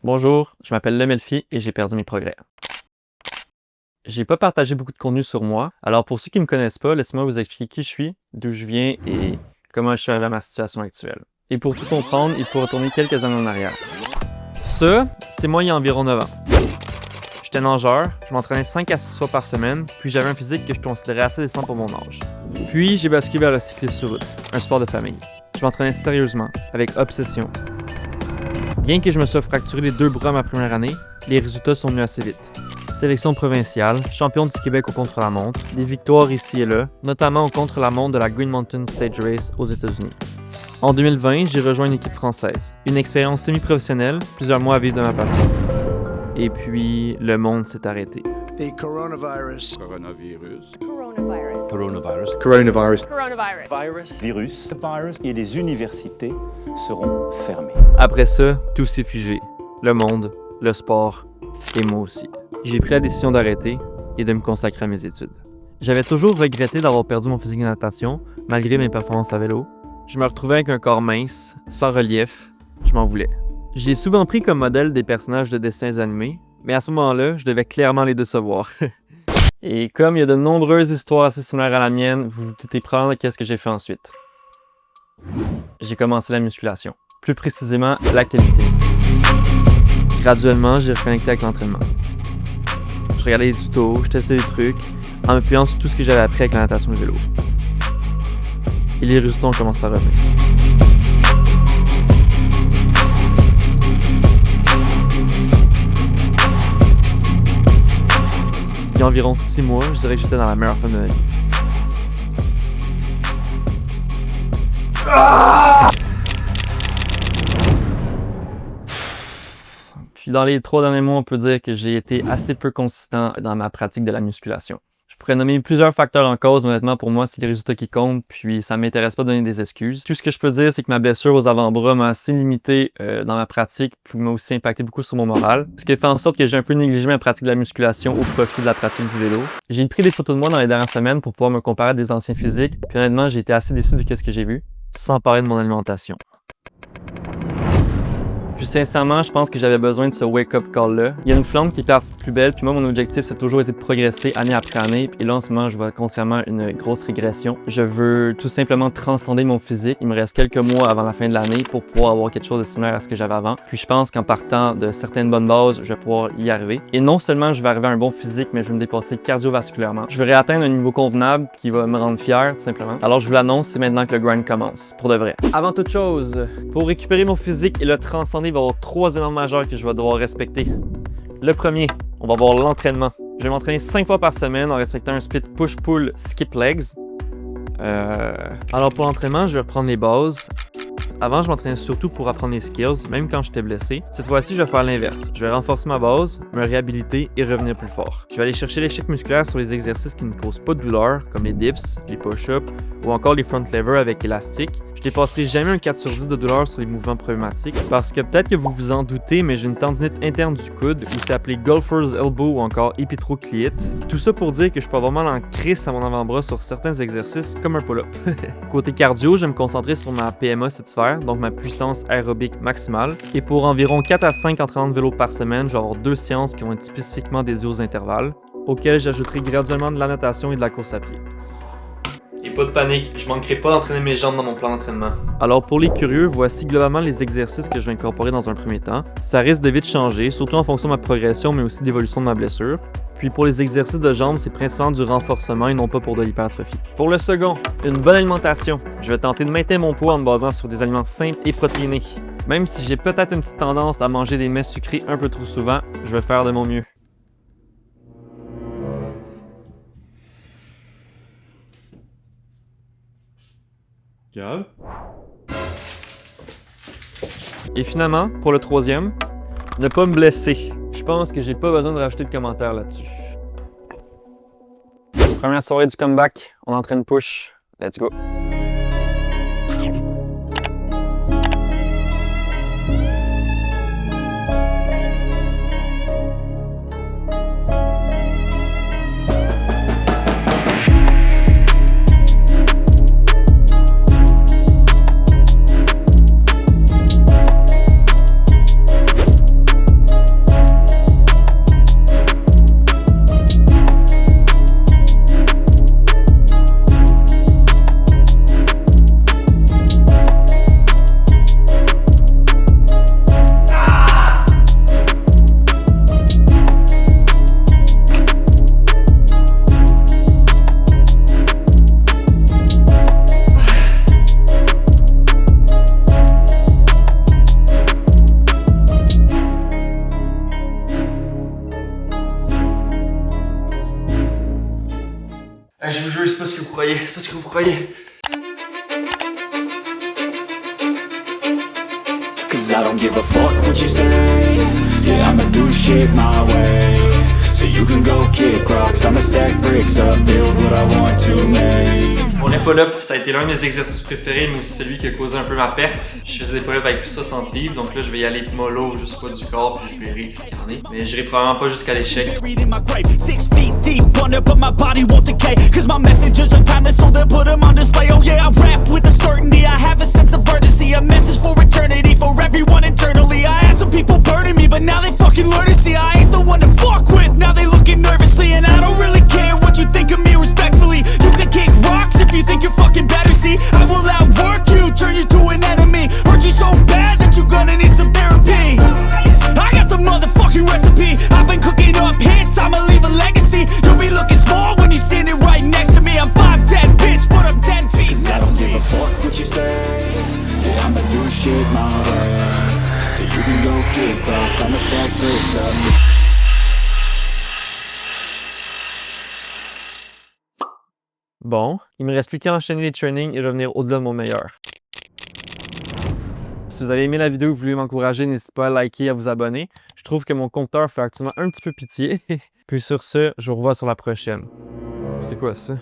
Bonjour, je m'appelle Lemelfi et j'ai perdu mes progrès. J'ai pas partagé beaucoup de contenu sur moi, alors pour ceux qui me connaissent pas, laissez-moi vous expliquer qui je suis, d'où je viens et comment je suis arrivé à ma situation actuelle. Et pour tout comprendre, il faut retourner quelques années en arrière. Ça, c'est moi il y a environ 9 ans. J'étais nageur, je m'entraînais 5 à 6 fois par semaine, puis j'avais un physique que je considérais assez décent pour mon âge. Puis j'ai basculé vers le cyclisme sur route, un sport de famille. Je m'entraînais sérieusement, avec obsession. Bien que je me sois fracturé les 2 bras ma première année, les résultats sont venus assez vite. Sélection provinciale, champion du Québec au contre-la-montre, des victoires ici et là, notamment au contre-la-montre de la Green Mountain Stage Race aux États-Unis. En 2020, j'ai rejoint une équipe française. Une expérience semi-professionnelle, plusieurs mois à vivre de ma passion. Et puis, le monde s'est arrêté. The coronavirus. Coronavirus. Coronavirus. Coronavirus. Coronavirus. Coronavirus. Virus et les universités seront fermées. Après ça, tout s'est figé. Le monde, le sport et moi aussi. J'ai pris la décision d'arrêter et de me consacrer à mes études. J'avais toujours regretté d'avoir perdu mon physique de natation, malgré mes performances à vélo. Je me retrouvais avec un corps mince, sans relief, je m'en voulais. J'ai souvent pris comme modèle des personnages de dessins animés, mais à ce moment-là, je devais clairement les décevoir. Et comme il y a de nombreuses histoires assez similaires à la mienne, vous vous doutez prendre qu'est-ce que j'ai fait ensuite. J'ai commencé la musculation, plus précisément la calisthénie. Graduellement, j'ai reconnecté avec l'entraînement. Je regardais des tutos, je testais des trucs, en m'appuyant sur tout ce que j'avais appris avec la natation et le vélo. Et les résultats ont commencé à revenir. Il y a environ 6 mois, je dirais que j'étais dans la meilleure forme de ma vie. Puis dans les 3 derniers mois, on peut dire que j'ai été assez peu consistant dans ma pratique de la musculation. Je pourrais nommer plusieurs facteurs en cause, mais honnêtement, pour moi, c'est les résultats qui comptent, puis ça m'intéresse pas de donner des excuses. Tout ce que je peux dire, c'est que ma blessure aux avant-bras m'a assez limité dans ma pratique, puis m'a aussi impacté beaucoup sur mon moral, ce qui fait en sorte que j'ai un peu négligé ma pratique de la musculation au profit de la pratique du vélo. J'ai pris des photos de moi dans les dernières semaines pour pouvoir me comparer à des anciens physiques, puis honnêtement, j'ai été assez déçu de ce que j'ai vu, sans parler de mon alimentation. Puis sincèrement, je pense que j'avais besoin de ce wake-up call-là. Il y a une flamme qui est partie plus belle, puis moi, mon objectif, c'est toujours été de progresser année après année. Et là, en ce moment, je vois contrairement une grosse régression. Je veux tout simplement transcender mon physique. Il me reste quelques mois avant la fin de l'année pour pouvoir avoir quelque chose de similaire à ce que j'avais avant. Puis je pense qu'en partant de certaines bonnes bases, je vais pouvoir y arriver. Et non seulement je vais arriver à un bon physique, mais je vais me dépasser cardiovasculairement. Je vais réatteindre un niveau convenable qui va me rendre fier, tout simplement. Alors je vous l'annonce, c'est maintenant que le grind commence, pour de vrai. Avant toute chose, pour récupérer mon physique et le transcender, il va y avoir 3 éléments majeurs que je vais devoir respecter. Le premier, on va voir l'entraînement. Je vais m'entraîner 5 fois par semaine en respectant un split push-pull skip legs. Alors pour l'entraînement, je vais reprendre les bases. Avant, je m'entraînais surtout pour apprendre les skills, même quand j'étais blessé. Cette fois-ci, je vais faire l'inverse. Je vais renforcer ma base, me réhabiliter et revenir plus fort. Je vais aller chercher l'échec musculaire sur les exercices qui ne causent pas de douleur, comme les dips, les push-ups ou encore les front levers avec élastique. Je dépasserai jamais un 4 sur 10 de douleur sur les mouvements problématiques parce que peut-être que vous vous en doutez, mais j'ai une tendinite interne du coude, aussi appelée golfer's elbow ou encore épithrocléite. Tout ça pour dire que je peux avoir mal en crisse à mon avant-bras sur certains exercices comme un pull-up. Côté cardio, je vais me concentrer sur ma PMA cette sphère, donc ma puissance aérobique maximale. Et pour environ 4 à 5 entraînements de vélo par semaine, je vais avoir 2 séances qui vont être spécifiquement dédiées aux intervalles, auxquelles j'ajouterai graduellement de la natation et de la course à pied. Et pas de panique, je manquerai pas d'entraîner mes jambes dans mon plan d'entraînement. Alors pour les curieux, voici globalement les exercices que je vais incorporer dans un premier temps. Ça risque de vite changer, surtout en fonction de ma progression, mais aussi de l'évolution de ma blessure. Puis pour les exercices de jambes, c'est principalement du renforcement et non pas pour de l'hypertrophie. Pour le second, une bonne alimentation. Je vais tenter de maintenir mon poids en me basant sur des aliments simples et protéinés. Même si j'ai peut-être une petite tendance à manger des mets sucrés un peu trop souvent, je vais faire de mon mieux. Gab? Et finalement, pour le troisième, ne pas me blesser. Je pense que j'ai pas besoin de rajouter de commentaires là-dessus. Première soirée du comeback, on entraîne push. Let's go! croyez, c'est pas ce que vous croyez. Cause I don't give a fuck what you say. Yeah, I'ma do shit my way. So you can go kick rocks, I'ma stack bricks up, build what I want to make. Mon pull-up, ça a été l'un de mes exercices préférés, mais aussi celui qui a causé un peu ma perte. Je faisais des pull-ups avec plus de 60 livres, donc là je vais y aller mollo, juste pas du corps, puis je verrai ce qu'il y en est. Mais j'irai probablement pas jusqu'à l'échec. Buried in my grave, 6 feet deep under, but my body won't decay. Cause my messages are timeless, so they put them on display. Oh yeah, I rap with a certainty, I have a sense of urgency. A message for eternity, for everyone internally. I had some people burning me, but now they fucking learn to see I ain't the one to fuck with. Now they looking nervously, and I don't really care what you think of me respectfully. You can kick rocks if you think you're fucking better, see. I will outwork you, turn you to an enemy. Hurt you so bad that you're gonna need some therapy. I got the motherfucking recipe. I've been cooking up hits, I'ma leave a legacy. You'll be looking small when you're standing right next to me. I'm 5'10", bitch, but I'm 10 feet. Cause I don't give a fuck what you say. Yeah, I'ma do shit my way. So you can go kick rocks, I'ma stack bricks up. Bon, il me reste plus qu'à enchaîner les trainings et revenir au-delà de mon meilleur. Si vous avez aimé la vidéo et vous voulez m'encourager, n'hésitez pas à liker et à vous abonner. Je trouve que mon compteur fait actuellement un petit peu pitié. Puis sur ce, je vous revois sur la prochaine. C'est quoi ça?